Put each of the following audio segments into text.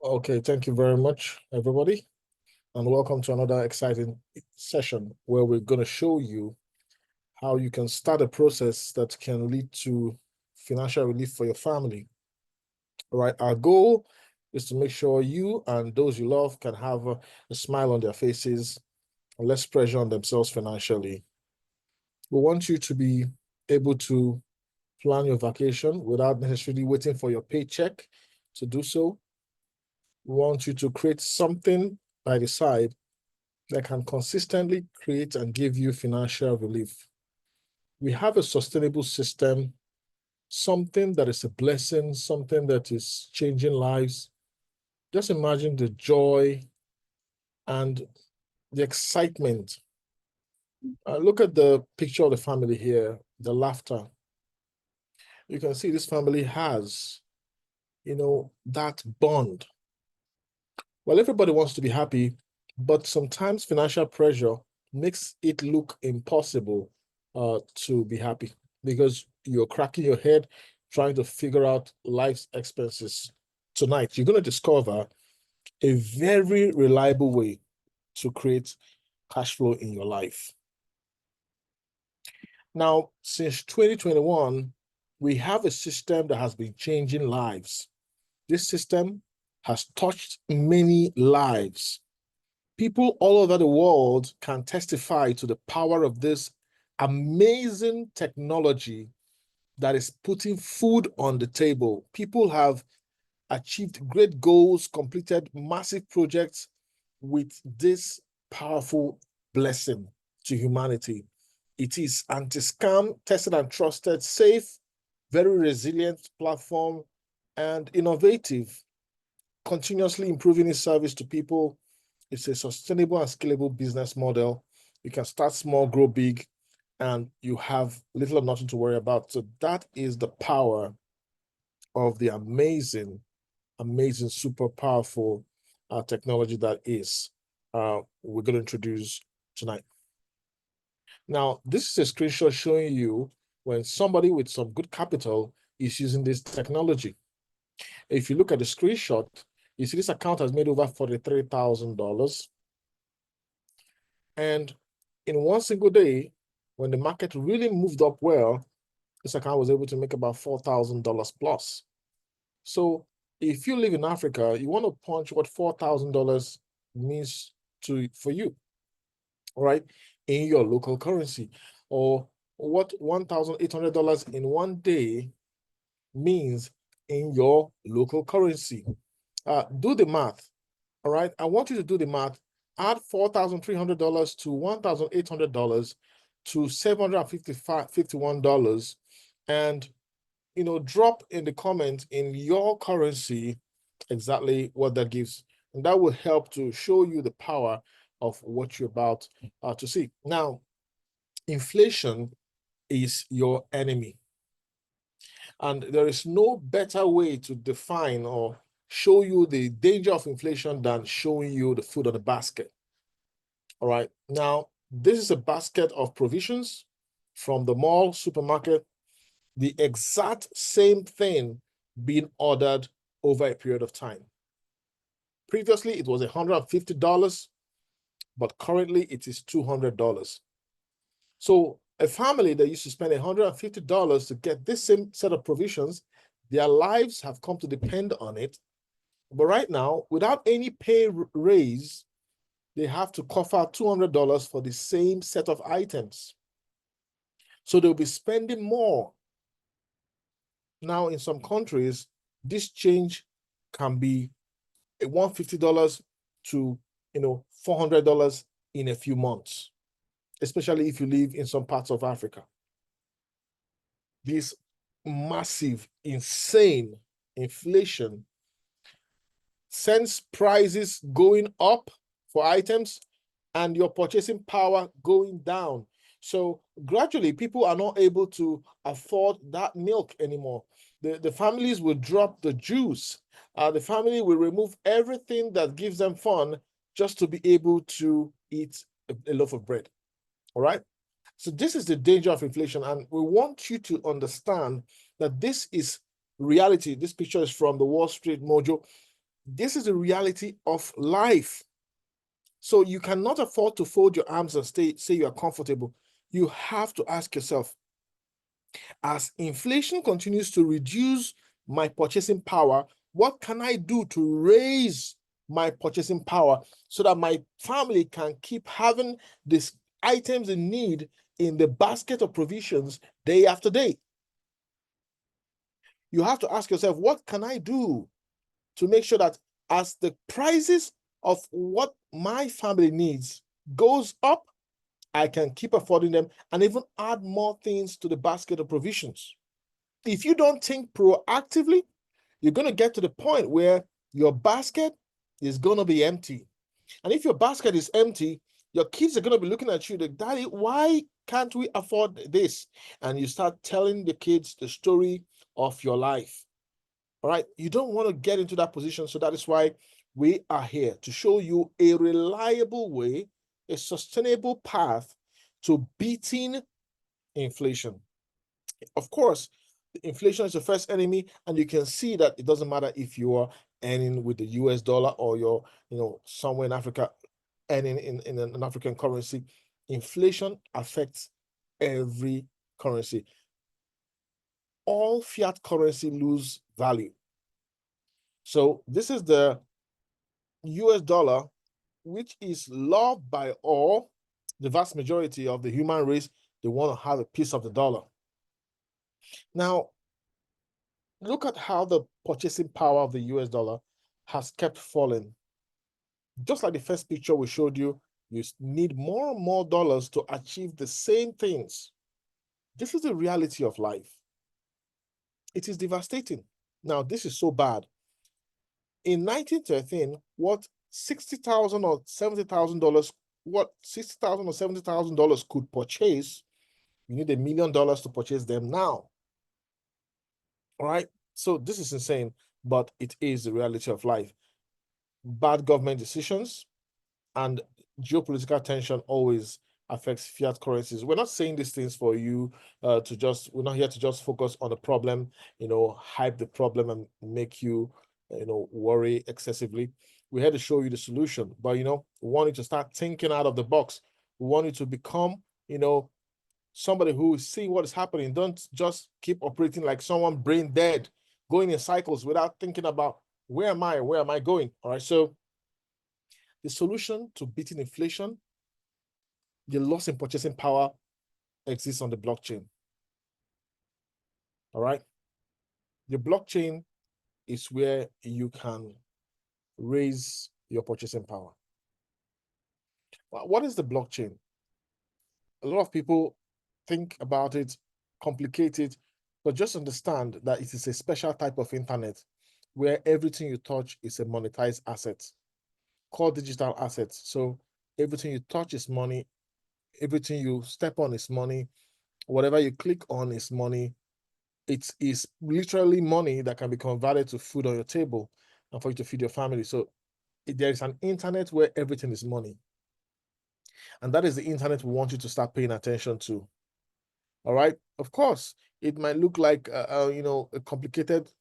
Okay, thank you very much, everybody, and welcome to another exciting session where we're going to show you how you can start a process that can lead to financial relief for your family. All right, our goal is to make sure you and those you love can have a smile on their faces and less pressure on themselves financially. We want you to be able to plan your vacation without necessarily waiting for your paycheck to do so. We want you to create something by the side that can consistently create and give you financial relief. We have a sustainable system, something that is a blessing, something that is changing lives. Just imagine the joy and the excitement. Look at the picture of the family here, the laughter. You can see this family has, that bond. Well, everybody wants to be happy, but sometimes financial pressure makes it look impossible to be happy because you're cracking your head trying to figure out life's expenses. Tonight, you're going to discover a very reliable way to create cash flow in your life. Now, since 2021, we have a system that has been changing lives. This system has touched many lives. People all over the world can testify to the power of this amazing technology that is putting food on the table. People have achieved great goals, completed massive projects with this powerful blessing to humanity. It is anti-scam, tested and trusted, safe, very resilient platform, and innovative, continuously improving its service to people. It's a sustainable and scalable business model. You can start small, grow big, and you have little or nothing to worry about. So that is the power of the amazing, super powerful technology that is we're going to introduce tonight. Now, this is a screenshot showing you when somebody with some good capital is using this technology. If you look at the screenshot, you see this account has made over $43,000. And in one single day, when the market really moved up well, this account was able to make about $4,000 plus. So if you live in Africa, you want to punch what $4,000 means for you, all right, in your local currency, or what $1,800 in one day means in your local currency. Do the math, all right? I want you to do the math. Add $4,300 to $1,800 to $751, and drop in the comment in your currency exactly what that gives, and that will help to show you the power of what you're about to see. Now, inflation is your enemy, and there is no better way to define or show you the danger of inflation than showing you the food on the basket. All right, now this is a basket of provisions from the mall, supermarket, the exact same thing being ordered over a period of time. Previously, it was $150, but currently it is $200. So a family that used to spend $150 to get this same set of provisions, their lives have come to depend on it. But right now, without any pay raise, they have to cough out $200 for the same set of items. So they'll be spending more. Now, in some countries, this change can be $150 to $400 in a few months, especially if you live in some parts of Africa. This massive, insane inflation sends prices going up for items and your purchasing power going down. So gradually, people are not able to afford that milk anymore. The families will drop the juice. The family will remove everything that gives them fun just to be able to eat a loaf of bread. All right? So this is the danger of inflation, and we want you to understand that this is reality. This picture is from the Wall Street Mojo. This is the reality of life. So you cannot afford to fold your arms and say you are comfortable. You have to ask yourself, as inflation continues to reduce my purchasing power, what can I do to raise my purchasing power so that my family can keep having these items in need in the basket of provisions day after day? You have to ask yourself, what can I do to make sure that as the prices of what my family needs goes up, I can keep affording them and even add more things to the basket of provisions. If you don't think proactively, you're going to get to the point where your basket is going to be empty. And if your basket is empty, your kids are going to be looking at you like, Daddy, why can't we afford this? And you start telling the kids the story of your life. All right. You don't want to get into that position. So that is why we are here to show you a reliable way, a sustainable path to beating inflation. Of course, inflation is the first enemy, and you can see that it doesn't matter if you are earning with the US dollar or you're, somewhere in Africa earning in an African currency. Inflation affects every currency. All fiat currency lose value. So this is the US dollar, which is loved by all, the vast majority of the human race. They want to have a piece of the dollar. Now, look at how the purchasing power of the US dollar has kept falling. Just like the first picture we showed you, you need more and more dollars to achieve the same things. This is the reality of life. It is devastating. Now, this is so bad. In 1913, what $60,000 or $70,000, what $60,000 or $70,000 could purchase, you need $1 million to purchase them now. All right. So this is insane, but it is the reality of life. Bad government decisions and geopolitical tension always affects fiat currencies. We're not saying these things for you we're not here to just focus on the problem, hype the problem and make you, worry excessively. We're here to show you the solution, but, we want you to start thinking out of the box. We want you to become, somebody who is seeing what is happening. Don't just keep operating like someone brain dead, going in cycles without thinking about where am I going? All right. So the solution to beating inflation, the loss in purchasing power, exists on the blockchain. All right. The blockchain is where you can raise your purchasing power. What is the blockchain? A lot of people think about it, complicate it, but just understand that it is a special type of internet where everything you touch is a monetized asset, called digital assets. So everything you touch is money, everything you step on is money, whatever you click on is money. It is literally money that can be converted to food on your table and for you to feed your family. So there is an internet where everything is money. And that is the internet we want you to start paying attention to. All right. Of course, it might look like a complicated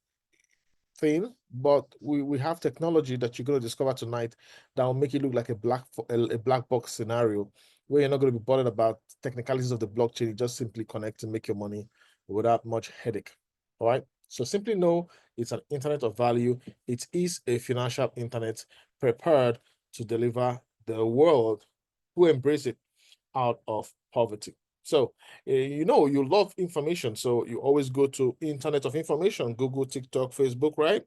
thing, but we have technology that you're going to discover tonight that will make it look like a black box scenario where you're not going to be bothered about technicalities of the blockchain. You just simply connect and make your money without much headache. All right. So simply know it's an internet of value. It is a financial internet prepared to deliver the world who embrace it out of poverty. So, you love information. So you always go to internet of information, Google, TikTok, Facebook, right?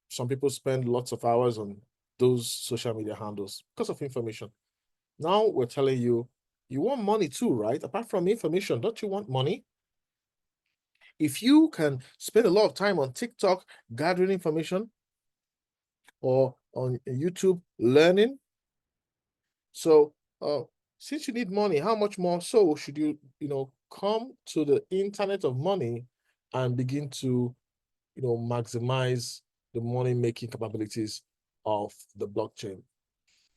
Some people spend lots of hours on those social media handles because of information. Now we're telling you, you want money too, right? Apart from information, don't you want money? If you can spend a lot of time on TikTok gathering information or on YouTube learning, so since you need money, how much more so should you, come to the internet of money and begin to, maximize the money-making capabilities of the blockchain.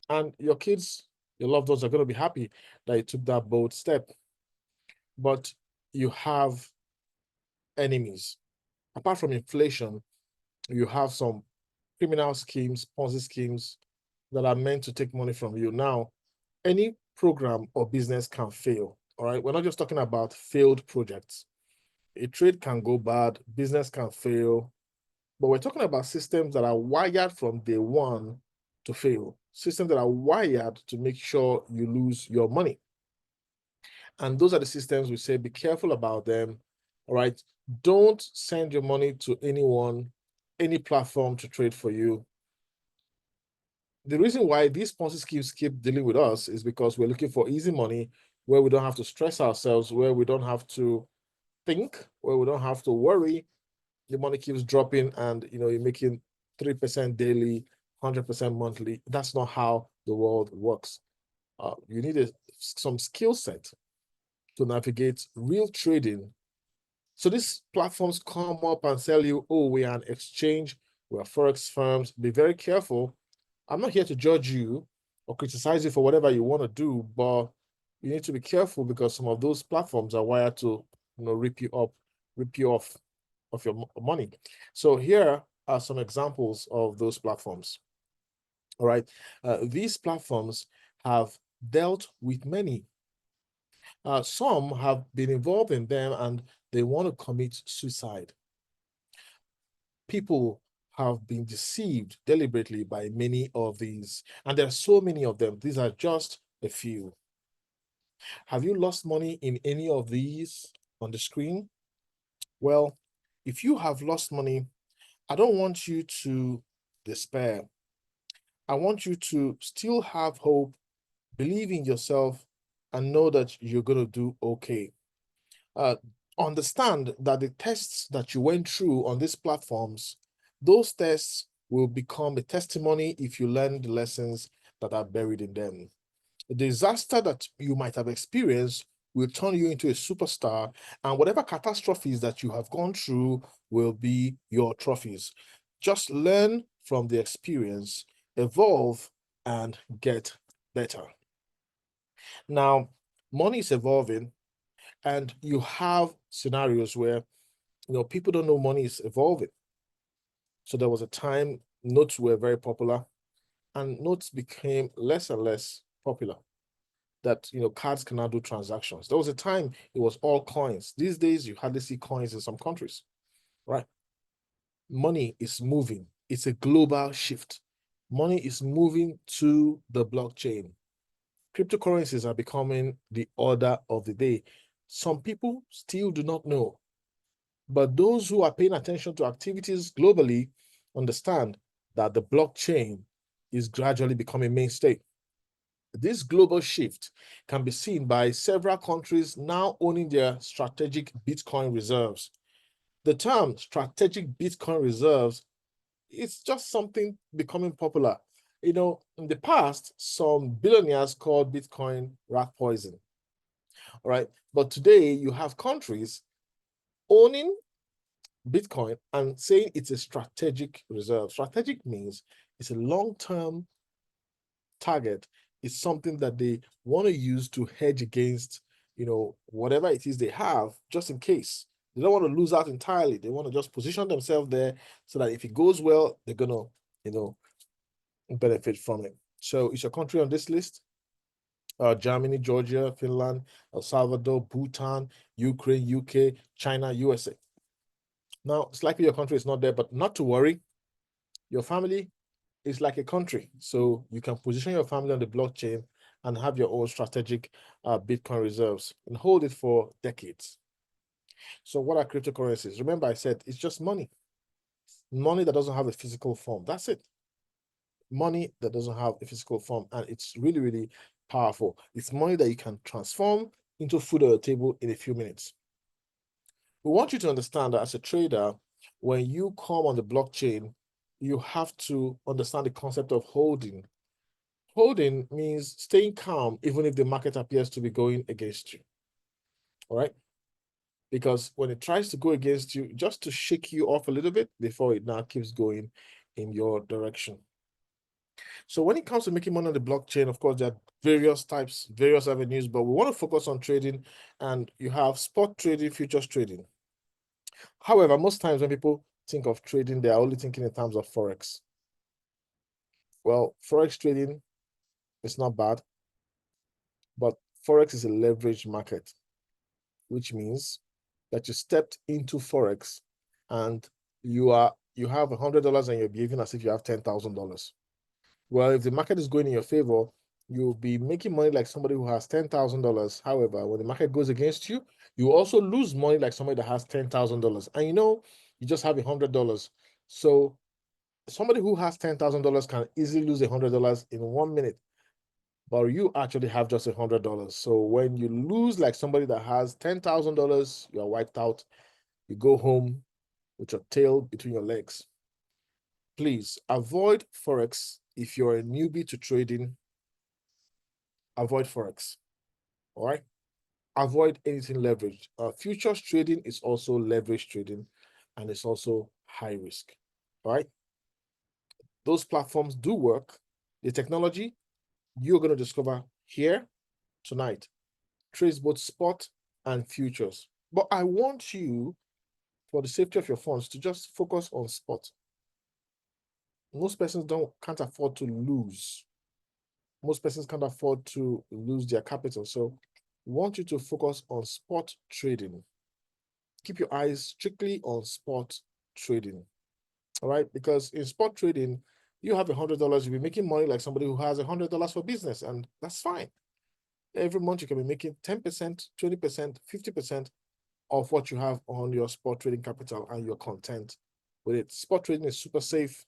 And your kids, your loved ones are going to be happy that you took that bold step. But you have enemies. Apart from inflation, you have some criminal schemes, Ponzi schemes that are meant to take money from you. Now, any program or business can fail. All right. We're not just talking about failed projects. A trade can go bad, business can fail, but we're talking about systems that are wired from day one to fail, systems that are wired to make sure you lose your money. And those are the systems we say be careful about them. All right. Don't send your money to anyone, any platform to trade for you. The reason why these Ponzi schemes keep dealing with us is because we're looking for easy money where we don't have to stress ourselves, where we don't have to think, where we don't have to worry. The money keeps dropping and you're making 3% daily, 100% monthly. That's not how the world works. You need some skill set to navigate real trading. So these platforms come up and tell you, oh, we are an exchange, we're Forex firms. Be very careful. I'm not here to judge you or criticize you for whatever you want to do, but you need to be careful because some of those platforms are wired to, rip you off of your money. So here are some examples of those platforms. All right. These platforms have dealt with many. Some have been involved in them and they want to commit suicide. People have been deceived deliberately by many of these, and there are so many of them. These are just a few. Have you lost money in any of these on the screen? Well, if you have lost money, I don't want you to despair. I want you to still have hope, believe in yourself, and know that you're going to do okay. Understand that the tests that you went through on these platforms, those tests will become a testimony if you learn the lessons that are buried in them. The disaster that you might have experienced will turn you into a superstar, and whatever catastrophes that you have gone through will be your trophies. Just learn from the experience, evolve, and get better. Now, money is evolving, and you have scenarios where people don't know money is evolving. So there was a time notes were very popular, and notes became less and less popular. That cards cannot do transactions. There was a time it was all coins. These days you hardly see coins in some countries, right? Money is moving. It's a global shift. Money is moving to the blockchain. Cryptocurrencies are becoming the order of the day. Some people still do not know, but those who are paying attention to activities globally understand that the blockchain is gradually becoming mainstay. This global shift can be seen by several countries now owning their strategic Bitcoin reserves. The term strategic Bitcoin reserves is just something becoming popular. In the past, some billionaires called Bitcoin rat poison. All right. But today you have countries owning Bitcoin and saying it's a strategic reserve. Strategic means it's a long-term target. It's something that they want to use to hedge against, whatever it is they have, just in case. They don't want to lose out entirely. They want to just position themselves there so that if it goes well, they're gonna, benefit from it. So is your country on this list? Germany, Georgia, Finland, El Salvador, Bhutan, Ukraine, UK, China, USA. Now, it's likely your country is not there, but not to worry. Your family is like a country. So you can position your family on the blockchain and have your own strategic Bitcoin reserves and hold it for decades. So what are cryptocurrencies? Remember, I said it's just money. Money that doesn't have a physical form. That's it. Money that doesn't have a physical form. And it's really, really powerful. It's money that you can transform into food on the table in a few minutes. We want you to understand that as a trader, when you come on the blockchain, you have to understand the concept of holding. Holding means staying calm even if the market appears to be going against you. All right? Because when it tries to go against you, just to shake you off a little bit before it now keeps going in your direction. So when it comes to making money on the blockchain, of course, there are various types, various avenues, but we want to focus on trading, and you have spot trading, futures trading. However, most times when people think of trading, they are only thinking in terms of Forex. Well, Forex trading is not bad, but Forex is a leveraged market, which means that you stepped into Forex and you have $100 and you're behaving as if you have $10,000. Well, if the market is going in your favor, you'll be making money like somebody who has $10,000. However, when the market goes against you, you also lose money like somebody that has $10,000. And you just have $100. So somebody who has $10,000 can easily lose $100 in 1 minute, but you actually have just $100. So when you lose like somebody that has $10,000, you are wiped out. You go home with your tail between your legs. Please avoid Forex. If you're a newbie to trading, avoid Forex. All right. Avoid anything leveraged. Futures trading is also leverage trading, and it's also high risk. All right. Those platforms do work. The technology you're going to discover here tonight trades both spot and futures. But I want you, for the safety of your funds, to just focus on spot. Most persons can't afford to lose. Most persons can't afford to lose their capital. So I want you to focus on spot trading. Keep your eyes strictly on spot trading. All right, because in spot trading, you have $100, you'll be making money like somebody who has $100 for business, and that's fine. Every month you can be making 10%, 20%, 50% of what you have on your spot trading capital, and you're content with it. Spot trading is super safe,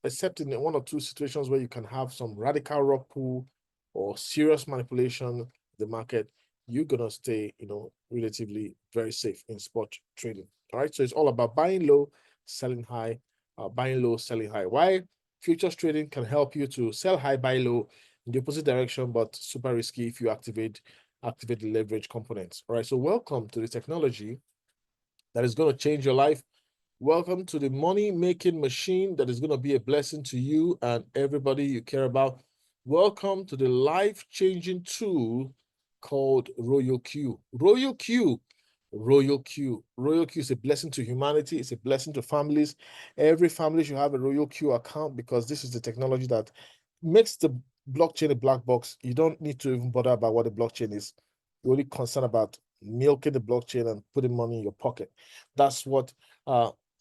except in one or two situations where you can have some radical rug pull or serious manipulation of the market. You're gonna stay, relatively very safe in spot trading. All right, so it's all about buying low, selling high, buying low, selling high. Why? Futures trading can help you to sell high, buy low in the opposite direction, but super risky if you activate the leverage components. All right, so welcome to the technology that is going to change your life. Welcome to the money-making machine that is going to be a blessing to you and everybody you care about. Welcome to the life-changing tool called Royal Q. Royal Q. Royal Q. Royal Q is a blessing to humanity. It's a blessing to families. Every family should have a Royal Q account because this is the technology that makes the blockchain a black box. You don't need to even bother about what the blockchain is. You're only concerned about milking the blockchain and putting money in your pocket. That's what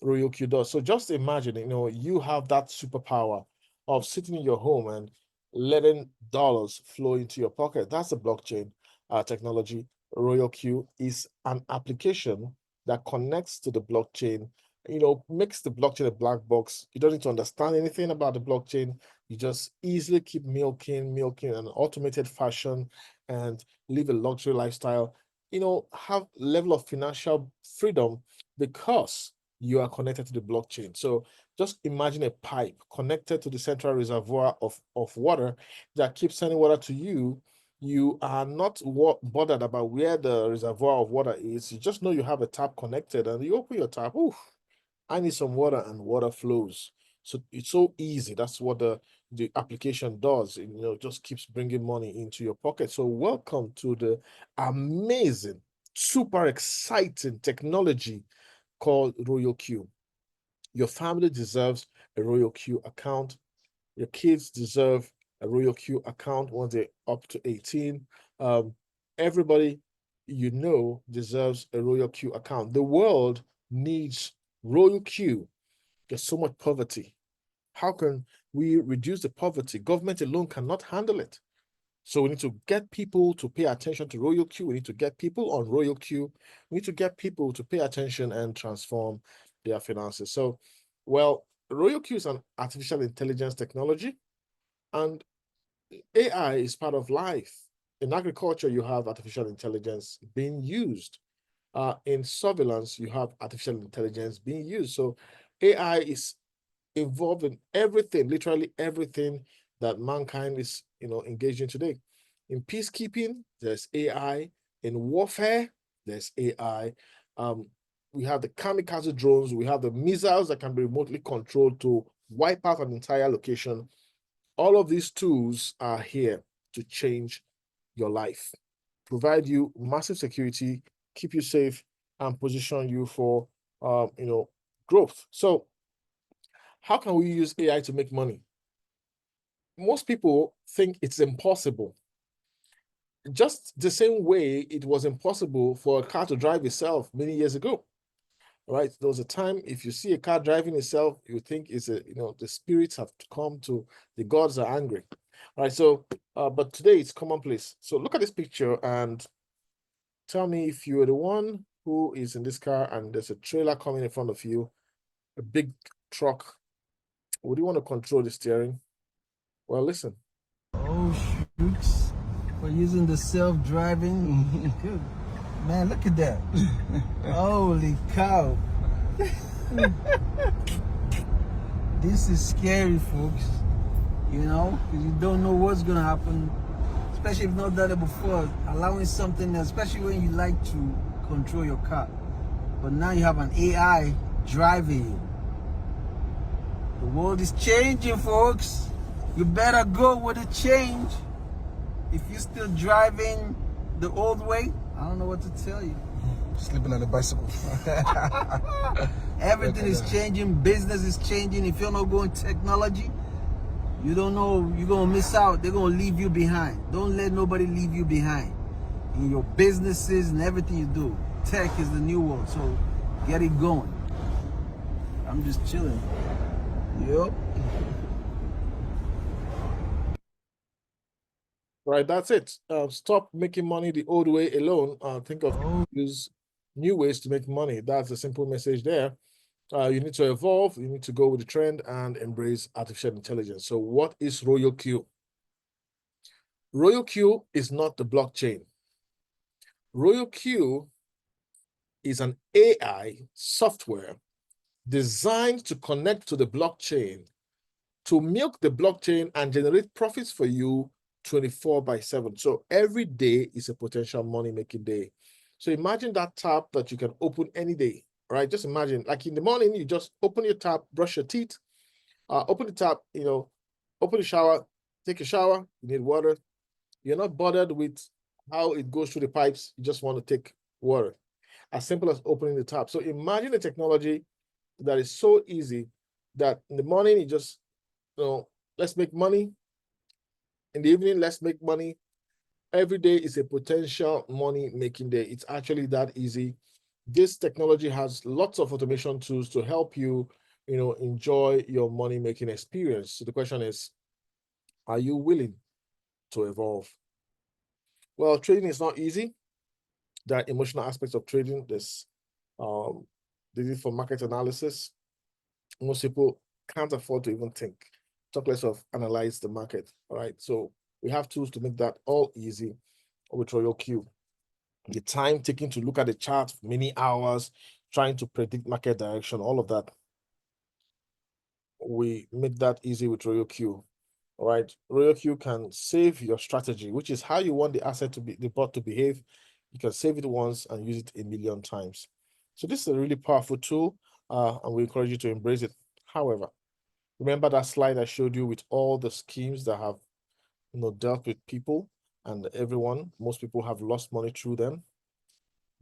Royal Q does. So just imagine, you have that superpower of sitting in your home and letting dollars flow into your pocket. That's the blockchain technology. Royal Q is an application that connects to the blockchain, makes the blockchain a black box. You don't need to understand anything about the blockchain. You just easily keep milking in an automated fashion and live a luxury lifestyle. Have level of financial freedom because you are connected to the blockchain. So just imagine a pipe connected to the central reservoir of water that keeps sending water to you. You are not bothered about where the reservoir of water is. You just know you have a tap connected and you open your tap. Ooh, I need some water, and water flows. So it's so easy. That's what the application does. Just keeps bringing money into your pocket. So welcome to the amazing, super exciting technology called Royal Q. Your family deserves a Royal Q account. Your kids deserve a Royal Q account once they're up to 18. Everybody deserves a Royal Q account. The world needs Royal Q. There's so much poverty. How can we reduce the poverty? Government alone cannot handle it. So we need to get people to pay attention to Royal Q. We need to get people on Royal Q. We need to get people to pay attention and transform their finances. So, well, Royal Q is an artificial intelligence technology, and AI is part of life. In agriculture, you have artificial intelligence being used. In surveillance, you have artificial intelligence being used. So AI is involved in everything, literally everything that mankind is, engaged in today. In peacekeeping, there's AI. In warfare, there's AI. We have the kamikaze drones. We have the missiles that can be remotely controlled to wipe out an entire location. All of these tools are here to change your life, provide you massive security, keep you safe, and position you for, growth. So how can we use AI to make money? most people think it's impossible. Just the same way it was impossible for a car to drive itself many years ago. Right? There was a time if you see a car driving itself, you think it's the spirits have come to, the gods are angry. All right. So, but today it's commonplace. So look at this picture and tell me if you're the one who is in this car and there's a trailer coming in front of you, a big truck. Would you want to control the steering? Well, listen. Oh, shoots. We're using the self-driving. Good. Man, look at that. Holy cow. This is scary, folks. Because you don't know what's going to happen. Especially if you've not done it before. Allowing something, especially when you like to control your car. But now you have an AI driving you. The world is changing, folks. You better go with the change. If you're still driving the old way, I don't know what to tell you. Sleeping on a bicycle. Everything is changing. Business is changing. If you're not going technology, you don't know, you're going to miss out. They're going to leave you behind. Don't let nobody leave you behind. In your businesses and everything you do. Tech is the new world, so get it going. I'm just chilling. Yep. Right, that's it. Stop making money the old way alone. Think of use new ways to make money. That's a simple message there. You need to evolve, you need to go with the trend and embrace artificial intelligence. So what is Royal Q? Royal Q is not the blockchain. Royal Q is an AI software designed to connect to the blockchain, to milk the blockchain and generate profits for you 24/7. So every day is a potential money-making day. So imagine that tap that you can open any day, right? Just imagine, like in the morning, you just open your tap, brush your teeth, open the tap, open the shower, take a shower, you need water. You're not bothered with how it goes through the pipes. You just want to take water. As simple as opening the tap. So imagine a technology that is so easy that in the morning, you just, let's make money. In the evening, let's make money. Every day is a potential money-making day. It's actually that easy. This technology has lots of automation tools to help you, enjoy your money-making experience. So the question is, are you willing to evolve? Well, trading is not easy. There are emotional aspects of trading. This is for market analysis. Most people can't afford to even think, talk less of analyze the market. All right. So we have tools to make that all easy with Royal Q. The time taken to look at the chart for many hours, trying to predict market direction, all of that. We make that easy with Royal Q. All right. Royal Q can save your strategy, which is how you want the asset to be, the bot to behave. You can save it once and use it a million times. So this is a really powerful tool, and we encourage you to embrace it. However, remember that slide I showed you with all the schemes that have, dealt with people and everyone. Most people have lost money through them.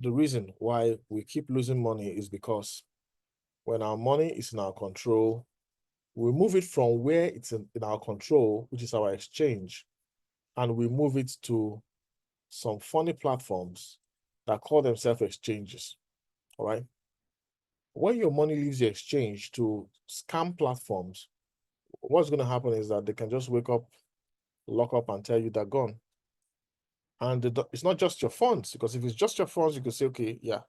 The reason why we keep losing money is because when our money is in our control, we move it from where it's in our control, which is our exchange, and we move it to some funny platforms that call themselves exchanges. All right. When your money leaves the exchange to scam platforms, what's going to happen is that they can just wake up, lock up, and tell you they're gone. And it's not just your funds, because if it's just your funds, you could say, okay, yeah.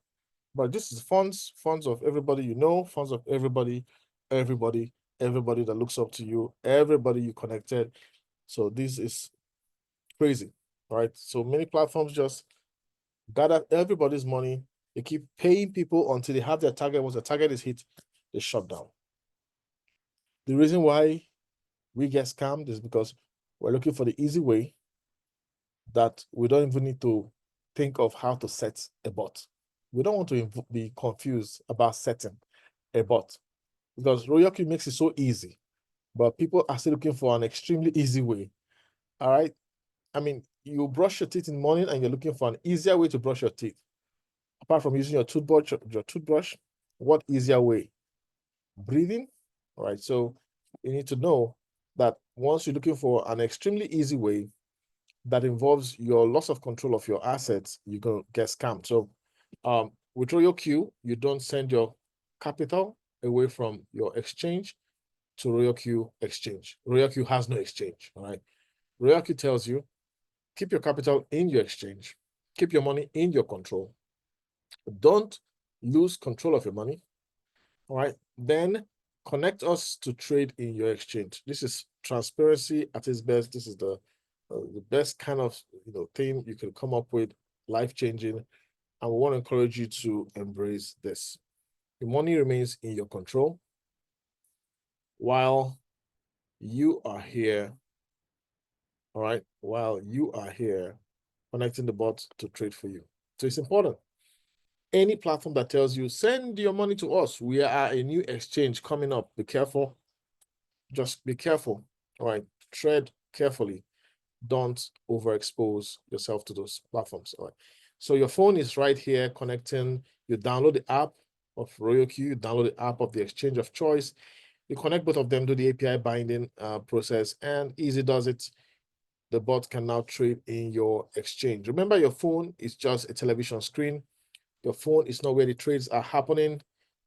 But this is funds of everybody funds of everybody that looks up to you, everybody you connected. So this is crazy, right? So many platforms just gather everybody's money. They keep paying people until they have their target. Once the target is hit, they shut down. The reason why we get scammed is because we're looking for the easy way that we don't even need to think of how to set a bot. We don't want to be confused about setting a bot, because Royal Q makes it so easy, but people are still looking for an extremely easy way. All right. I mean, you brush your teeth in the morning and you're looking for an easier way to brush your teeth. Apart from using your toothbrush, what easier way? Breathing. All right. So you need to know that once you're looking for an extremely easy way that involves your loss of control of your assets, you're going to get scammed. So with RoyalQ, you don't send your capital away from your exchange to RoyalQ exchange. RoyalQ has no exchange, all right? RoyalQ tells you, keep your capital in your exchange, keep your money in your control. Don't lose control of your money, all right? Then connect us to trade in your exchange. This is transparency at its best. This is the best kind of thing you can come up with, life-changing, and we want to encourage you to embrace this. The money remains in your control while you are here, all right? While you are here connecting the bot to trade for you. So it's important. Any platform that tells you, send your money to us, we are a new exchange coming up, be careful. Just be careful, all right? Tread carefully. Don't overexpose yourself to those platforms, all right? So your phone is right here connecting. You download the app of RoyalQ, you download the app of the exchange of choice. You connect both of them, do the API binding process, and easy does it. The bot can now trade in your exchange. Remember, your phone is just a television screen. Your phone is not where the trades are happening.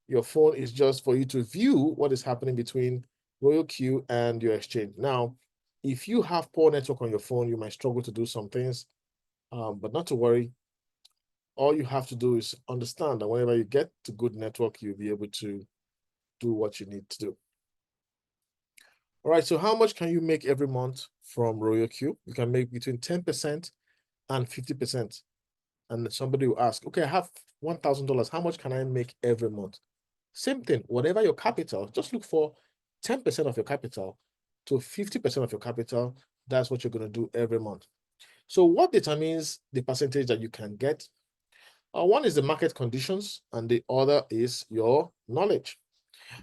Your phone is just for you to view what is happening between RoyalQ and your exchange. Now, if you have poor network on your phone, you might struggle to do some things, but not to worry. All you have to do is understand that whenever you get to good network, you'll be able to do what you need to do. All right, so how much can you make every month from RoyalQ? You can make between 10% and 50%. And somebody will ask, okay, I have $1,000. How much can I make every month? Same thing, whatever your capital, just look for 10% of your capital to 50% of your capital. That's what you're going to do every month. So what determines the percentage that you can get? One is the market conditions, and the other is your knowledge.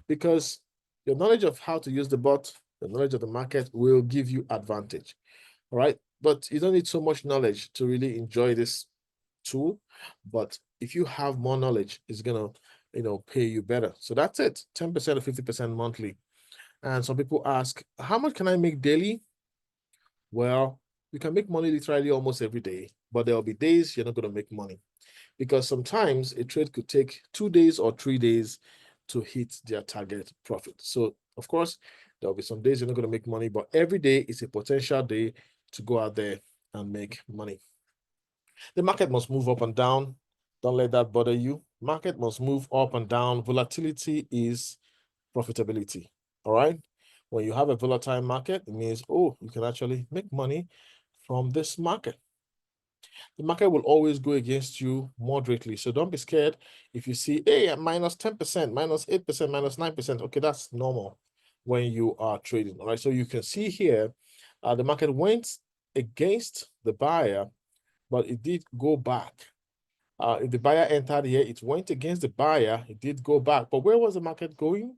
Because your knowledge of how to use the bot, the knowledge of the market will give you advantage. All right. But you don't need so much knowledge to really enjoy this tool. But if you have more knowledge, it's gonna pay you better. So that's it, 10% or 50% monthly. And some people ask, how much can I make daily? Well, you can make money literally almost every day, but there'll be days you're not going to make money, because sometimes a trade could take 2 days or 3 days to hit their target profit. So of course, there'll be some days you're not going to make money, but every day is a potential day to go out there and make money. The market must move up and down. Don't let that bother you. Market must move up and down. Volatility is profitability. All right. When you have a volatile market, it means, oh, you can actually make money from this market. The market will always go against you moderately. So don't be scared if you see, hey, minus 10%, minus 8%, minus 9%. Okay, that's normal when you are trading. All right. So you can see here, the market went against the buyer, but it did go back. If the buyer entered here, it went against the buyer, it did go back. But where was the market going?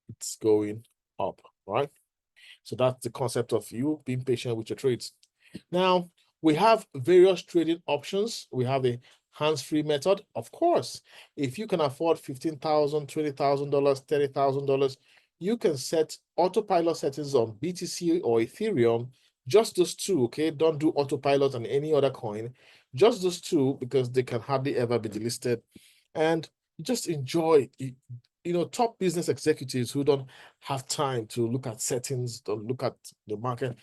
It's going up, right? So that's the concept of you being patient with your trades. Now, we have various trading options. We have the hands-free method. Of course, if you can afford $15,000, $20,000, $30,000, you can set autopilot settings on BTC or Ethereum. Just those two, okay? Don't do autopilot on any other coin. Just those two, because they can hardly ever be delisted. And just enjoy, top business executives who don't have time to look at settings, don't look at the market.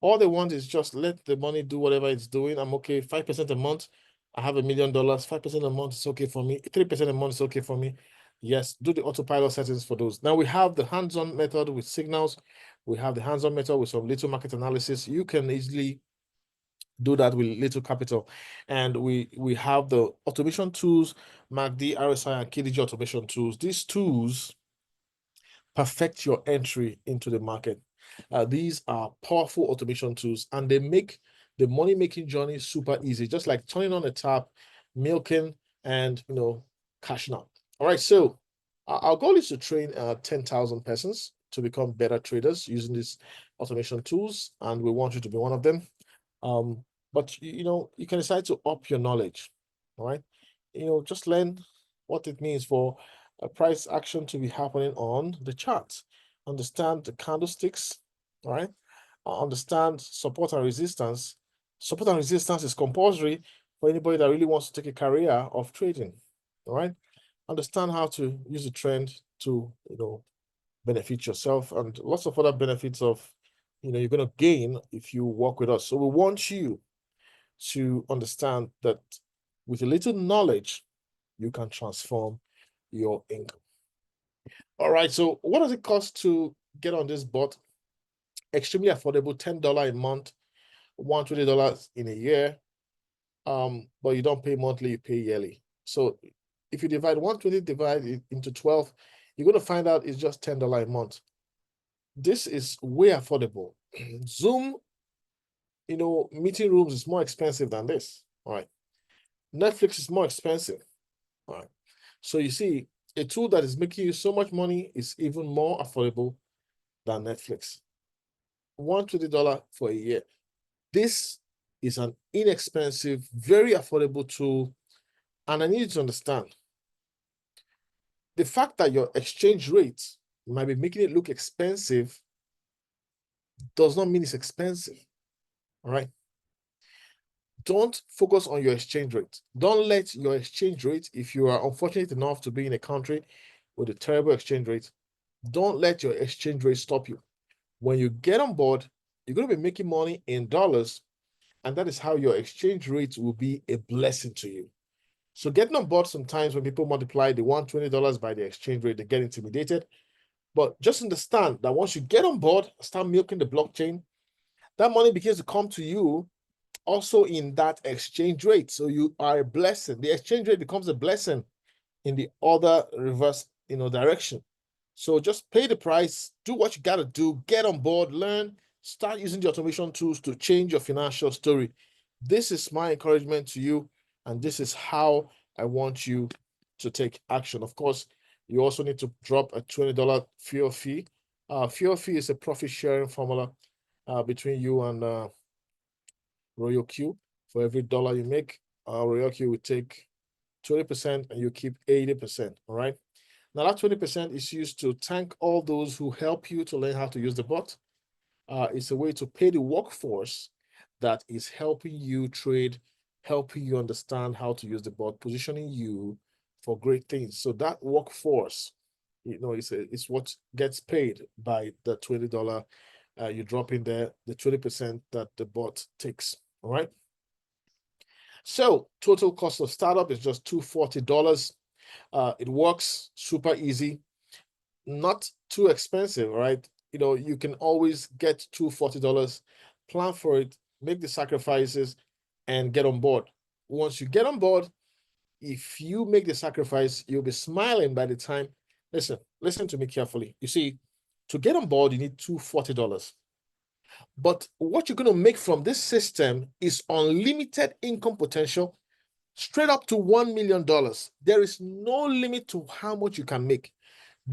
All they want is just let the money do whatever it's doing. I'm okay. 5% a month, I have $1 million. 5% a month is okay for me. 3% a month is okay for me. Yes, do the autopilot settings for those. Now we have the hands-on method with signals. We have the hands-on method with some little market analysis. You can easily do that with little capital. And we have the automation tools, MACD, RSI, and KDJ automation tools. These tools perfect your entry into the market. These are powerful automation tools, and they make the money-making journey super easy, just like turning on a tap, milking, and cashing out. All right, so our goal is to train 10,000 persons to become better traders using these automation tools, and we want you to be one of them. But you can decide to up your knowledge. All right, just learn what it means for a price action to be happening on the chart. understand the candlesticks, all right? Understand support and resistance. Support and resistance is compulsory for anybody that really wants to take a career of trading, all right? Understand how to use the trend to, benefit yourself and lots of other benefits of, you're going to gain if you work with us. So we want you to understand that with a little knowledge, you can transform your income. All right, so what does it cost to get on this bot? Extremely affordable, $10 a month, $120 in a year. But you don't pay monthly, you pay yearly. So if you divide 120 divide into 12, you're going to find out it's just $10 a month. This is way affordable. Zoom, meeting rooms is more expensive than this. All right. Netflix is more expensive. All right. So you see, a tool that is making you so much money is even more affordable than Netflix. $120 for a year. This is an inexpensive, very affordable tool. And I need you to understand the fact that your exchange rate might be making it look expensive does not mean it's expensive. All right. Don't focus on your exchange rate. Don't let your exchange rate, if you are unfortunate enough to be in a country with a terrible exchange rate, don't let your exchange rate stop you. When you get on board, you're going to be making money in dollars, and that is how your exchange rate will be a blessing to you. So getting on board, sometimes when people multiply the $120 by the exchange rate, they get intimidated. But just understand that once you get on board, start milking the blockchain, that money begins to come to you also in that exchange rate. So you are a blessing. The exchange rate becomes a blessing in the other reverse, direction. So just pay the price, do what you got to do, get on board, learn, start using the automation tools to change your financial story. This is my encouragement to you, and this is how I want you to take action. Of course, you also need to drop a $20 fuel fee. Fuel fee is a profit sharing formula between you and Royal Q. For every dollar you make, Royal Q will take 20% and you keep 80%. All right. Now that 20% is used to thank all those who help you to learn how to use the bot. It's a way to pay the workforce that is helping you trade, helping you understand how to use the bot, positioning you for great things. So that workforce, it's what gets paid by the $20 you drop in there, the 20% that the bot takes. All right. So total cost of startup is just $240. It works super easy, not too expensive, right? You can always get $240, plan for it, make the sacrifices, and get on board. Once you get on board, if you make the sacrifice, you'll be smiling by the time. Listen to me carefully. You see, to get on board, you need $240. But what you're going to make from this system is unlimited income potential, straight up to $1 million. There is no limit to how much you can make.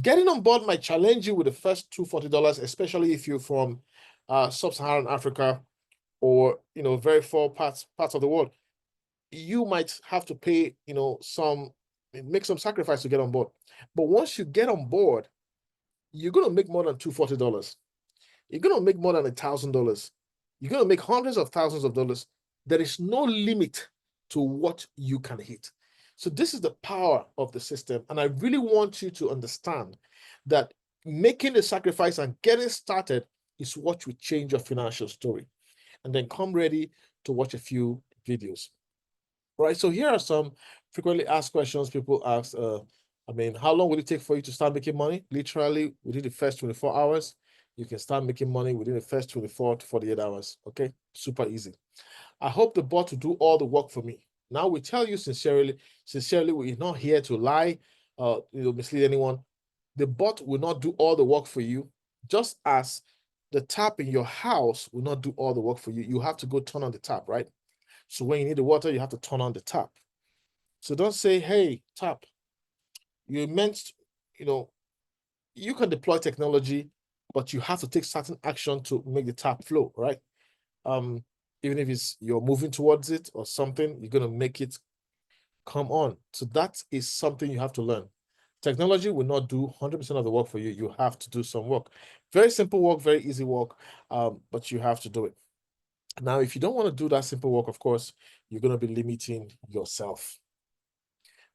Getting on board might challenge you with the first $240, especially if you're from sub-Saharan Africa or very far parts of the world. You might have to pay make some sacrifice to get on board. But once you get on board, you're going to make more than $240. You're going to make more than $1,000. You're going to make hundreds of thousands of dollars. There is no limit to what you can hit. So this is the power of the system. And I really want you to understand that making the sacrifice and getting started is what will change your financial story. And then come ready to watch a few videos. Right. So here are some frequently asked questions people ask. How long will it take for you to start making money? Literally, within the first 24 hours, you can start making money within the first 24 to 48 hours. Okay. Super easy. I hope the bot will do all the work for me. Now we tell you sincerely, we're not here to lie, mislead anyone. The bot will not do all the work for you, just as the tap in your house will not do all the work for you. You have to go turn on the tap, right? So when you need the water, you have to turn on the tap. So don't say, hey, tap, you meant, you can deploy technology, but you have to take certain action to make the tap flow, right? Even if you're moving towards it or something, you're going to make it come on. So that is something you have to learn. Technology will not do 100% of the work for you. You have to do some work. Very simple work, very easy work, but you have to do it. Now, if you don't want to do that simple work, of course, you're going to be limiting yourself.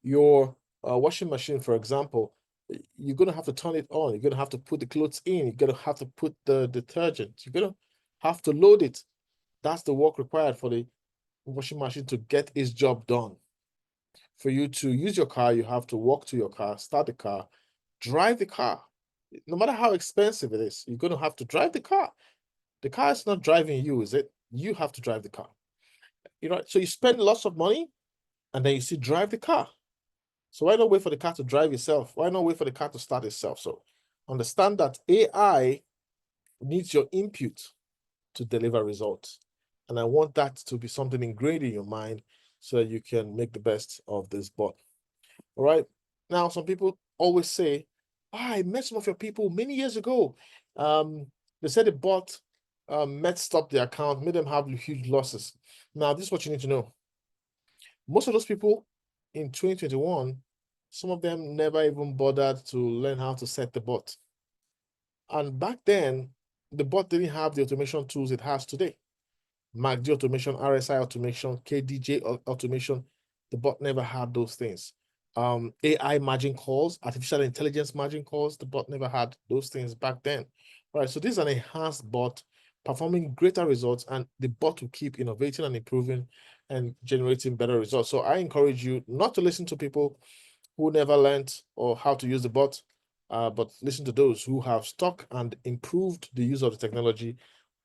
Your washing machine, for example, you're going to have to turn it on. You're going to have to put the clothes in. You're going to have to put the detergent. You're going to have to load it. That's the work required for the washing machine to get its job done. For you to use your car, you have to walk to your car, start the car, drive the car. No matter how expensive it is, you're going to have to drive the car. The car is not driving you, is it? You have to drive the car. So you spend lots of money and then you still drive the car. So why not wait for the car to drive itself? Why not wait for the car to start itself? So understand that AI needs your input to deliver results. And I want that to be something ingrained in your mind so that you can make the best of this bot. All right. Now, some people always say, I met some of your people many years ago. They said the bot messed up their account, made them have huge losses. Now, this is what you need to know. Most of those people in 2021, some of them never even bothered to learn how to set the bot. And back then, the bot didn't have the automation tools it has today. MACD automation, RSI automation, KDJ automation. The bot never had those things. AI margin calls, artificial intelligence margin calls, the bot never had those things back then. All right, so this is an enhanced bot performing greater results, and the bot will keep innovating and improving and generating better results. So I encourage you not to listen to people who never learned or how to use the bot, but listen to those who have stuck and improved the use of the technology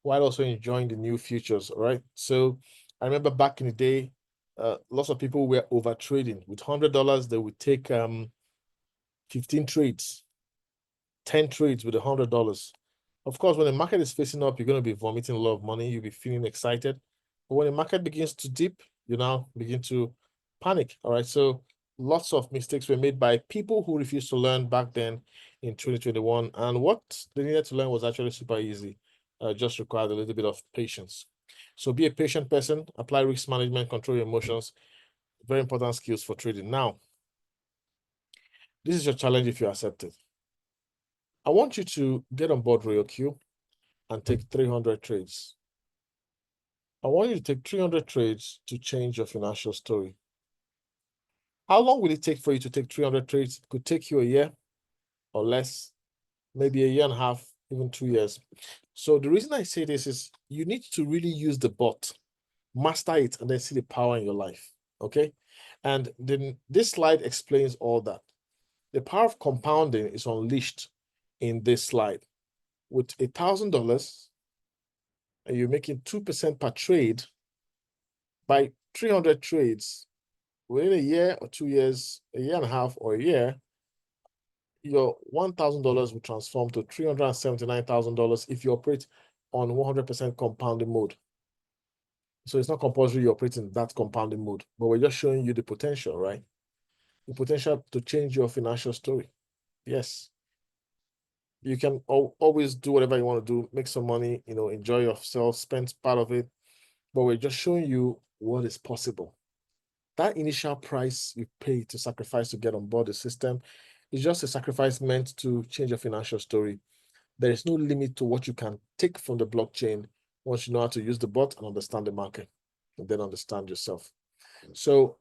while also enjoying the new features. All right. So I remember back in the day, lots of people were over trading. With $100, they would take 15 trades, 10 trades with $100. Of course, when the market is facing up, you're going to be vomiting a lot of money. You'll be feeling excited. But when the market begins to dip, you now begin to panic. All right. So lots of mistakes were made by people who refused to learn back then in 2021. And what they needed to learn was actually super easy. Just required a little bit of patience. So be a patient person, apply risk management, control your emotions. Very important skills for trading. Now, this is your challenge if you accept it. I want you to get on board RoyalQ and take 300 trades. I want you to take 300 trades to change your financial story. How long will it take for you to take 300 trades? It could take you a year or less, maybe a year and a half, even 2 years. So the reason I say this is you need to really use the bot, master it, and then see the power in your life, okay? And then this slide explains all that. The power of compounding is unleashed in this slide. With $1,000, and you're making 2% per trade, by 300 trades, within a year or 2 years, a year and a half or a year, your $1,000 will transform to $379,000 if you operate on 100% compounding mode. So it's not compulsory you operate in that compounding mode, but we're just showing you the potential, right? The potential to change your financial story. Yes. You can always do whatever you want to do, make some money, enjoy yourself, spend part of it, but we're just showing you what is possible. That initial price you pay to sacrifice to get on board the system is just a sacrifice meant to change your financial story. There is no limit to what you can take from the blockchain once you know how to use the bot and understand the market, and then understand yourself. So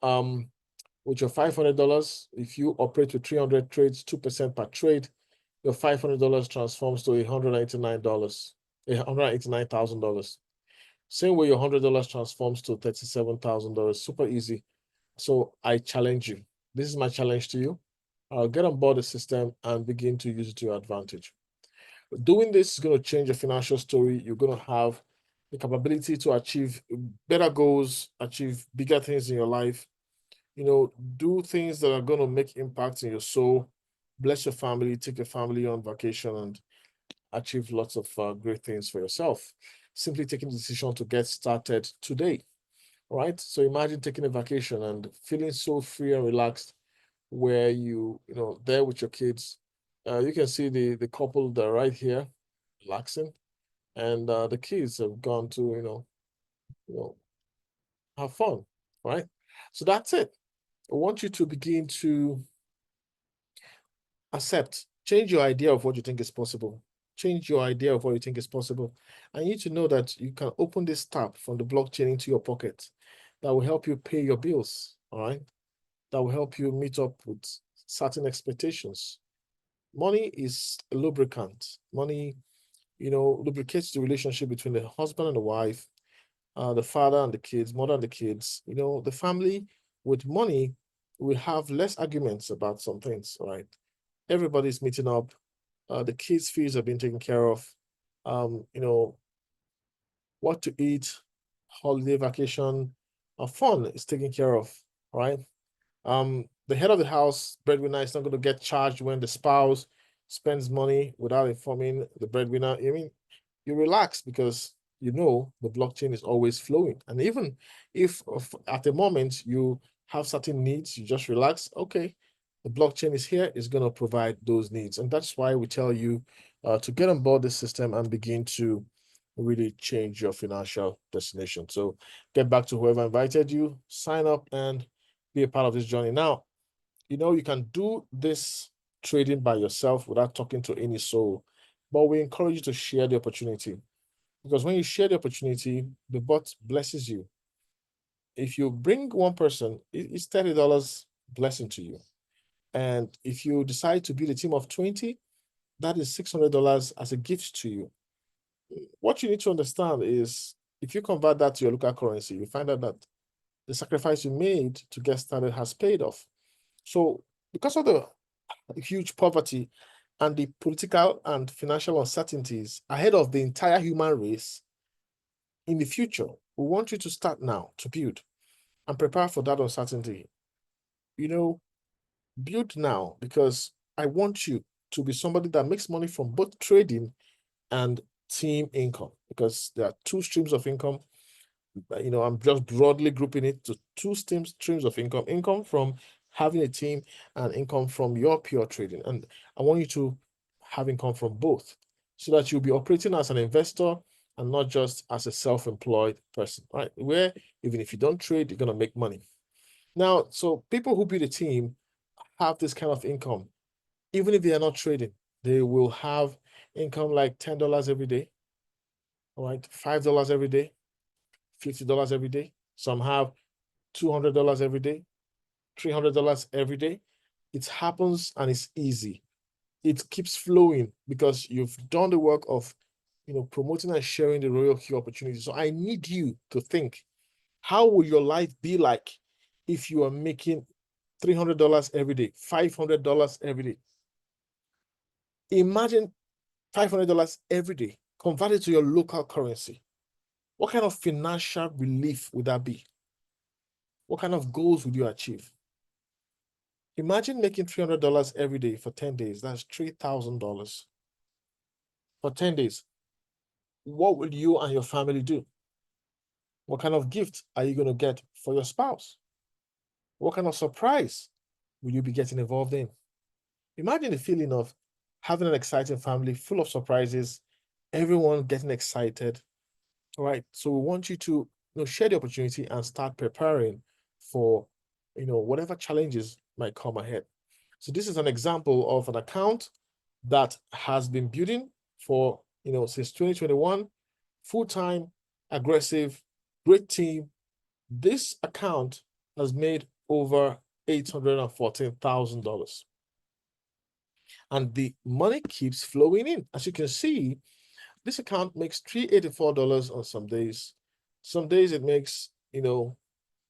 with your $500, if you operate with 300 trades, 2% per trade, your $500 transforms to $189,000. Same way your $100 transforms to $37,000. Super easy. So I challenge you. This is my challenge to you. Get on board the system and begin to use it to your advantage. Doing this is going to change your financial story. You're going to have the capability to achieve better goals, achieve bigger things in your life, do things that are going to make impact in your soul, bless your family, take your family on vacation, and achieve lots of great things for yourself. Simply taking the decision to get started today, right? So imagine taking a vacation and feeling so free and relaxed where there with your kids. You can see the couple that are right here relaxing, and the kids have gone to, have fun, right? So that's it. I want you to begin to accept, change your idea of what you think is possible. Change your idea of what you think is possible. I need to know that you can open this tap from the blockchain into your pocket that will help you pay your bills, all right? That will help you meet up with certain expectations. Money is a lubricant. Money, lubricates the relationship between the husband and the wife, the father and the kids, mother and the kids. The family with money will have less arguments about some things, right? Everybody's meeting up. The kids' fees have been taken care of. What to eat, holiday vacation, fun is taken care of, right? The head of the house, breadwinner, is not going to get charged when the spouse spends money without informing the breadwinner. I mean, you relax because the blockchain is always flowing. And even if at the moment you have certain needs, you just relax. Okay, the blockchain is here, is going to provide those needs. And that's why we tell you to get on board this system and begin to really change your financial destination. So get back to whoever invited you, sign up and be a part of this journey. Now, you can do this trading by yourself without talking to any soul, but we encourage you to share the opportunity, because when you share the opportunity, the bot blesses you. If you bring one person, it's $30 blessing to you. And if you decide to build a team of 20, that is $600 as a gift to you. What you need to understand is if you convert that to your local currency, you find out that the sacrifice you made to get started has paid off. So because of the huge poverty and the political and financial uncertainties ahead of the entire human race in the future, we want you to start now to build and prepare for that uncertainty. Build now, because I want you to be somebody that makes money from both trading and team income, because there are two streams of income. I'm just broadly grouping it to two streams of income from having a team and income from your pure trading. And I want you to have income from both so that you'll be operating as an investor and not just as a self-employed person, right? Where even if you don't trade, you're going to make money. Now, so people who build a team have this kind of income. Even if they are not trading, they will have income like $10 every day, all right? $5 every day, $50 every day. Some have $200 every day, $300 every day. It happens and it's easy. It keeps flowing because you've done the work of, promoting and sharing the Royal Q opportunity. So I need you to think, how will your life be like if you are making $300 every day, $500 every day? Imagine $500 every day converted to your local currency. What kind of financial relief would that be? What kind of goals would you achieve? Imagine making $300 every day for 10 days. That's $3,000 for 10 days. What will you and your family do? What kind of gift are you going to get for your spouse? What kind of surprise will you be getting involved in? Imagine the feeling of having an exciting family full of surprises, everyone getting excited. All right. So we want you to share the opportunity and start preparing for whatever challenges might come ahead. So this is an example of an account that has been building for since 2021, full-time, aggressive, great team. This account has made over $814,000. And the money keeps flowing in. As you can see, this account makes $384 on some days. Some days it makes, over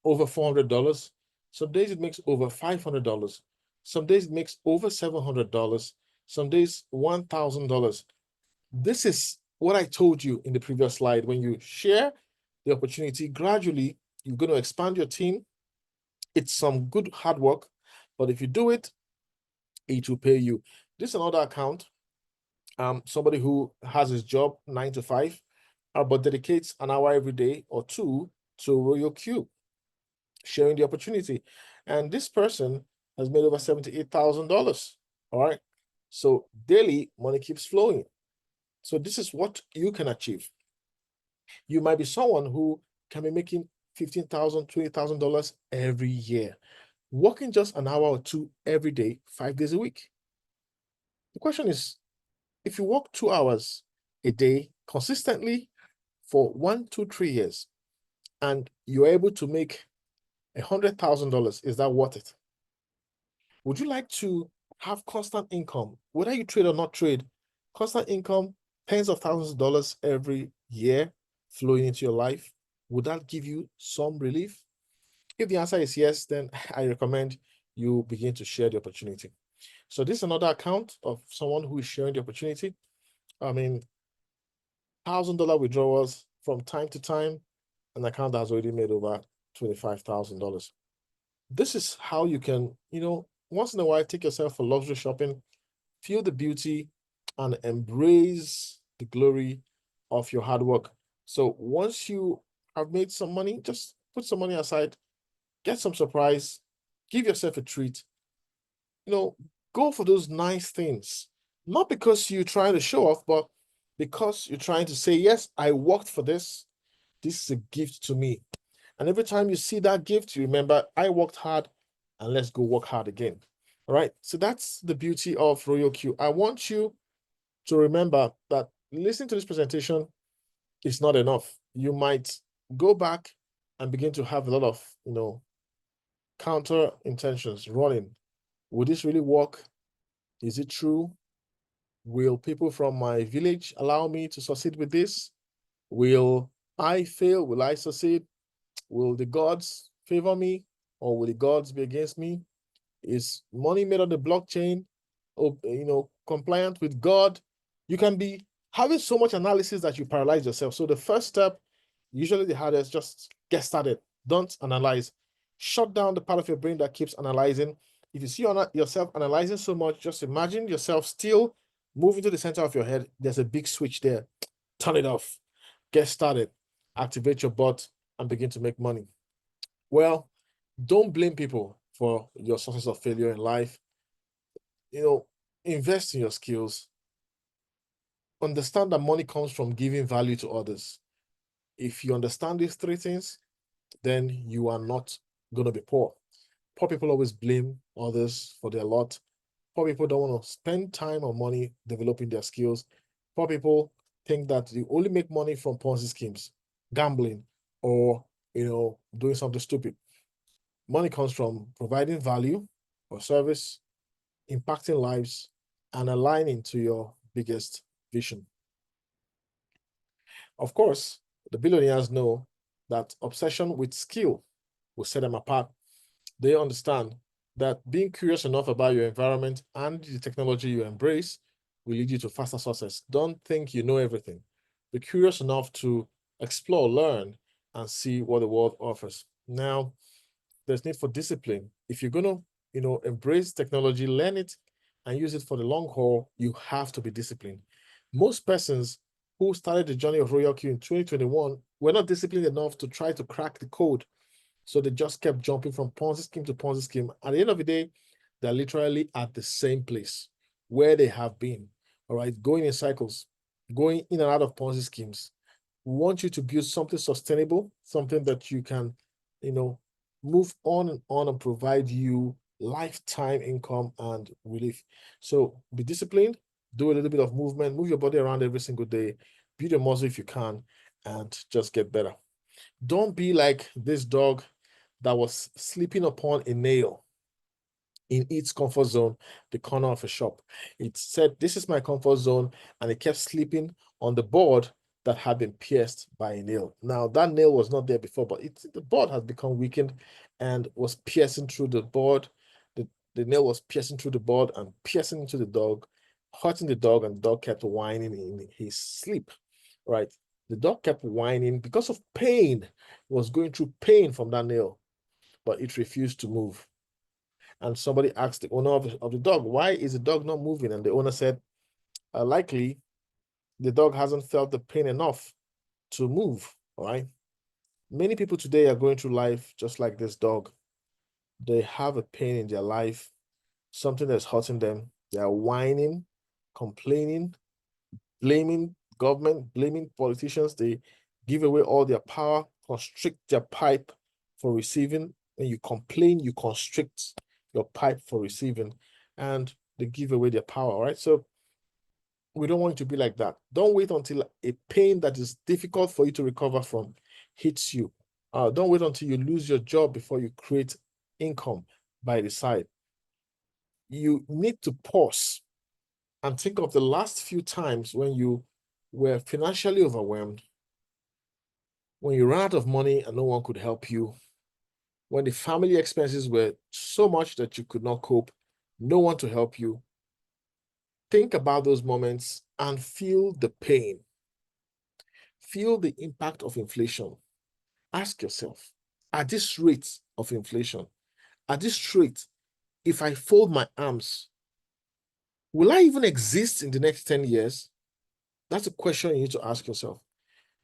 $400. Some days it makes over $500. Some days it makes over $700. Some days $1,000. This is what I told you in the previous slide. When you share the opportunity, gradually you're going to expand your team. It's some good hard work, but if you do it, it will pay you. This is another account. Somebody who has his job 9 to 5, but dedicates an hour every day or two to Royal Q, sharing the opportunity. And this person has made over $78,000. All right. So daily money keeps flowing. So this is what you can achieve. You might be someone who can be making $15,000, $20,000 every year, working just an hour or two every day, 5 days a week. The question is, if you work 2 hours a day consistently for 1, 2, 3 years, and you're able to make $100,000, is that worth it? Would you like to have constant income, whether you trade or not trade, constant income, tens of thousands of dollars every year flowing into your life? Would that give you some relief? If the answer is yes, then I recommend you begin to share the opportunity. So this is another account of someone who is sharing the opportunity. I mean, $1,000 withdrawals from time to time, an account that has already made over $25,000. This is how you can, once in a while, take yourself for luxury shopping, feel the beauty, and embrace the glory of your hard work. So once you have made some money, just put some money aside, get some surprise, give yourself a treat, go for those nice things. Not because you're trying to show off, but because you're trying to say, yes, I worked for this. This is a gift to me. And every time you see that gift, you remember, I worked hard, and let's go work hard again. All right. So that's the beauty of Royal Q. I want you to remember that listening to this presentation is not enough. You might go back and begin to have a lot of, counter intentions running. Will this really work? Is it true? Will people from my village allow me to succeed with this? Will I fail? Will I succeed? Will the gods favor me, or will the gods be against me? Is money made on the blockchain, or, compliant with God? You can be having so much analysis that you paralyze yourself. So the first step, usually the hardest, just get started. Don't analyze. Shut down the part of your brain that keeps analyzing. If you see yourself analyzing so much, just imagine yourself still moving to the center of your head. There's a big switch there. Turn it off. Get started. Activate your bot and begin to make money. Well, don't blame people for your sources of failure in life. Invest in your skills. Understand that money comes from giving value to others. If you understand these 3 things, then you are not going to be poor. Poor people always blame others for their lot. Poor people don't want to spend time or money developing their skills. Poor people think that you only make money from Ponzi schemes, gambling, or doing something stupid. Money comes from providing value or service, impacting lives, and aligning to your biggest vision. Of course, the billionaires know that obsession with skill will set them apart. They understand that being curious enough about your environment and the technology you embrace will lead you to faster success. Don't think you know everything. Be curious enough to explore, learn, and see what the world offers. Now, there's need for discipline. If you're going to, embrace technology, learn it, and use it for the long haul, you have to be disciplined. Most persons who started the journey of Royal Q in 2021 were not disciplined enough to try to crack the code. So they just kept jumping from Ponzi scheme to Ponzi scheme. At the end of the day, they're literally at the same place where they have been, all right, going in cycles, going in and out of Ponzi schemes. We want you to build something sustainable, something that you can, move on and provide you lifetime income and relief. So be disciplined, do a little bit of movement, move your body around every single day, build your muscle if you can, and just get better. Don't be like this dog that was sleeping upon a nail in its comfort zone, the corner of a shop. It said, "This is my comfort zone," and it kept sleeping on the board that had been pierced by a nail. Now, that nail was not there before, but the board has become weakened and was piercing through the board. The nail was piercing through the board and piercing into the dog, hurting the dog, and the dog kept whining in his sleep, right? The dog kept whining because of pain. It was going through pain from that nail, but it refused to move. And somebody asked the owner of the dog, "Why is the dog not moving?" And the owner said, "Likely the dog hasn't felt the pain enough to move." All right. Many people today are going through life just like this dog. They have a pain in their life, something that's hurting them. They are whining, complaining, blaming government, blaming politicians. They give away all their power, constrict their pipe for receiving. When you complain, you constrict your pipe for receiving. And they give away their power, right? So we don't want you to be like that. Don't wait until a pain that is difficult for you to recover from hits you. Don't wait until you lose your job before you create income by the side. You need to pause and think of the last few times when you were financially overwhelmed, when you ran out of money and no one could help you, when the family expenses were so much that you could not cope, no one to help you. Think about those moments and feel the pain. Feel the impact of inflation. Ask yourself, at this rate of inflation, at this rate, if I fold my arms, will I even exist in the next 10 years? That's a question you need to ask yourself.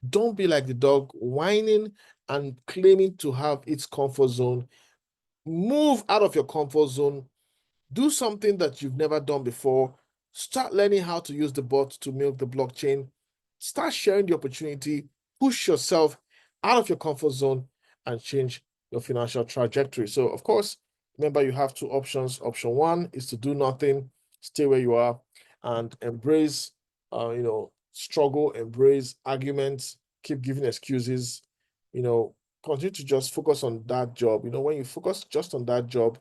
Don't be like the dog whining and claiming to have its comfort zone. Move out of your comfort zone. Do something that you've never done before. Start learning how to use the bot to milk the blockchain. Start sharing the opportunity. Push yourself out of your comfort zone and change your financial trajectory. So, of course, remember you have two options. Option one is to do nothing, stay where you are, and embrace, struggle, embrace arguments, keep giving excuses, continue to just focus on that job. When you focus just on that job,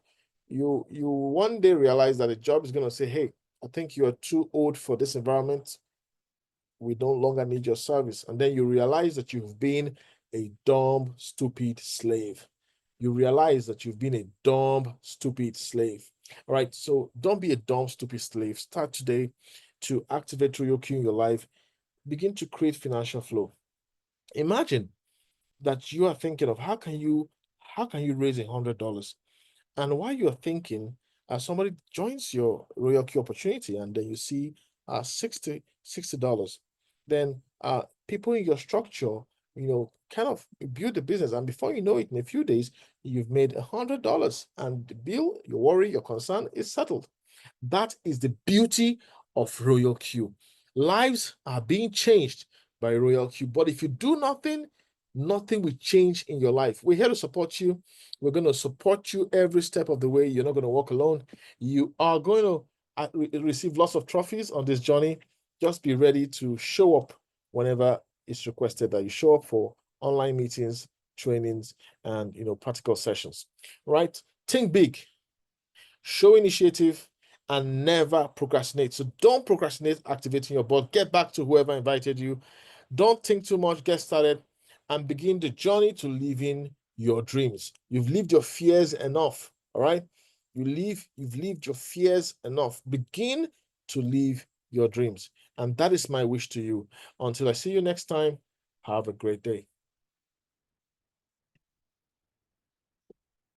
you one day realize that the job is going to say, hey, I think you are too old for this environment. We no longer need your service. And then you realize that you've been a dumb, stupid slave. You realize that you've been a dumb, stupid slave. All right. So don't be a dumb, stupid slave. Start today to activate RoyalQ in your life. Begin to create financial flow. Imagine that you are thinking of how can you raise $100? And while you're thinking, somebody joins your RoyalQ opportunity, and then you see $60. Then people in your structure, kind of build the business, and before you know it, in a few days, you've made $100, and the bill, your worry, your concern is settled. That is the beauty of RoyalQ. Lives are being changed by RoyalQ, but if you do nothing, nothing will change in your life. We're here to support you. We're going to support you every step of the way. You're not going to walk alone. You are going to receive lots of trophies on this journey. Just be ready to show up whenever it's requested that you show up for online meetings, trainings, and practical sessions. Right? Think big, show initiative, and never procrastinate. So don't procrastinate activating your bot. Get back to whoever invited you. Don't think too much. Get started and begin the journey to living your dreams. You've lived your fears enough. All right. You've lived your fears enough. Begin to live your dreams. And that is my wish to you. Until I see you next time, have a great day.